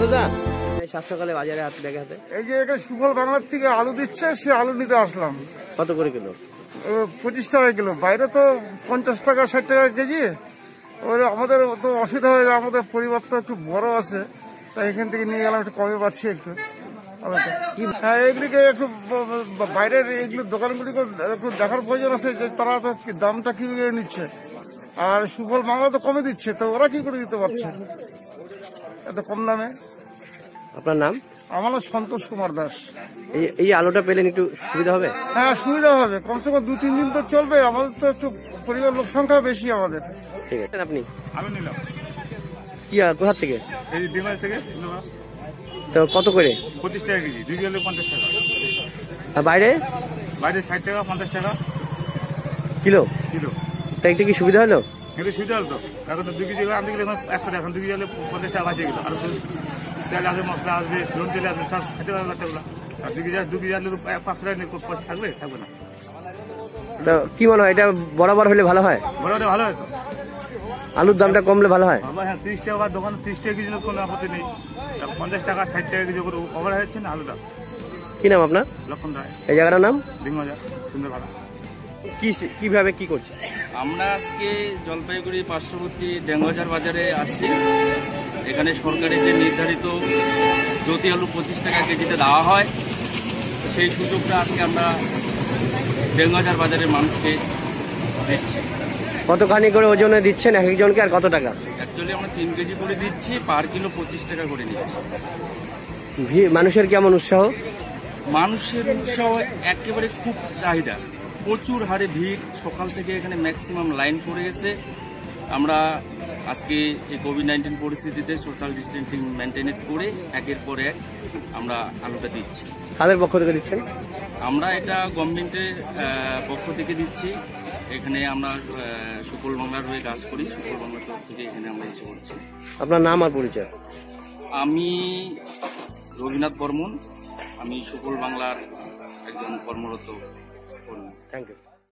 দাদা সাত সকালে বাজারে হাত ব্যাগে হাতে এই যে এটা সুফল বাংলার থেকে আলু দিচ্ছে, সে আলু নিতে আসলাম। কত করে কিলো? 25 টাকা কিলো। বাইরে তো 50 টাকা 60 টাকা কেজি। আমাদের তো অসুবিধা হয়ে যায়, আমাদের পরিবার তো একটু বড় আছে, তাই এখান থেকে নিয়ে গেলাম, একটু কমে পাচ্ছি একটু। হ্যাঁ, এগুলিকে একটু বাইরের এগুলো দোকানগুলিকে একটু দেখার প্রয়োজন আছে যে তারা তো দামটা কি নিচ্ছে, আর সুফল বাংলা তো কমে দিচ্ছে, তো ওরা কি করে দিতে পারছে এত কম দামে? আপনার নাম? আমার নাম সন্তোষ কুমার দাস। এই আলুটা পেলেন একটু সুবিধা হবে? হ্যাঁ, সুবিধা হবে, কমসে কম 2-3 দিন তো চলবে। আমাদের তো একটু পরিবার লোক সংখ্যা বেশি আমাদের। ঠিক আছে। আপনি? আমি নিলাম। কি কোথা থেকে? এই ডিমাল থেকে। তো কত করে? 25 টাকা কেজি। 2 কিলো 50 টাকা। আর বাইরে? বাইরে 60 টাকা 50 টাকা কিলো। কিলো। তা একটু কি সুবিধা হলো? একটু সুবিধা হলো তো। এখন তো 2 কেজি আনতে গেলে এখন 100 টাকা, এখন 2 কেজি হলে 50 টাকা বাঁচে গেল। আর তেল আসবে, মশলা আসবে, নুন তেল আসবে, সব খেতে পারবে বাচ্চাগুলো। আর 2 কেজি আনলে 5 টাকা থাকবে থাকবে না। তো কি মনে হয়, এটা বরাবর হলে ভালো হয়? বড়টা ভালো হয় তো। আলুর দামটা কমলে ভালো হয়? হ্যাঁ, 30 টাকা দোকানে 30 টাকা কেজি কোনো আপত্তি নেই। 50 টাকা 60 টাকা কেজি করে ওভার হচ্ছে না আলুটা। কি নাম আপনার? লক্ষণ রায়। এই জায়গাটার নাম? ডিমবাজার, সুন্দরপাড়া। কিভাবে কি করছে? আমরা আজকে জলপাইগুড়ি পার্শ্ববর্তী ডেঙ্গাজার বাজারে আসছি। এখানে সরকারি যে নির্ধারিত জ্যোতি আলু 25 টাকা কেজিতে দেওয়া হয়, সেই সুযোগটা আজকে আমরা ডেঙ্গাজার বাজারের মানুষকে দিচ্ছি। কতখানি করে ওজনে দিচ্ছেন এক একজনকে, আর কত টাকা? অ্যাকচুয়ালি আমরা 3 কেজি করে দিচ্ছি, পার কিলো 25 টাকা করে নিচ্ছি। মানুষের কেমন উৎসাহ? মানুষের উৎসাহ একেবারে খুব চাহিদা, প্রচুর হারে ভিড়। সকাল থেকে এখানে ম্যাক্সিমাম লাইন পড়ে গেছে। আমরা আজকে এই কোভিড-19 পরিস্থিতিতে সোশ্যাল ডিস্টেন্সিং মেনটেন করে একের পর এক আমরা আলুটা দিচ্ছি। কাদের পক্ষ থেকে দিচ্ছেন? আমরা এটা গভর্নমেন্টের পক্ষ থেকে দিচ্ছি। এখানে আমরা সুফল বাংলার হয়ে কাজ করি, সুফল বাংলার তরফ থেকে এখানে আমরা এসে করছি। আপনার নাম আর পরিচয়? আমি রবীন্দ্রনাথ বর্মন, আমি সুফল বাংলার একজন কর্মরত কর্মী। Thank you.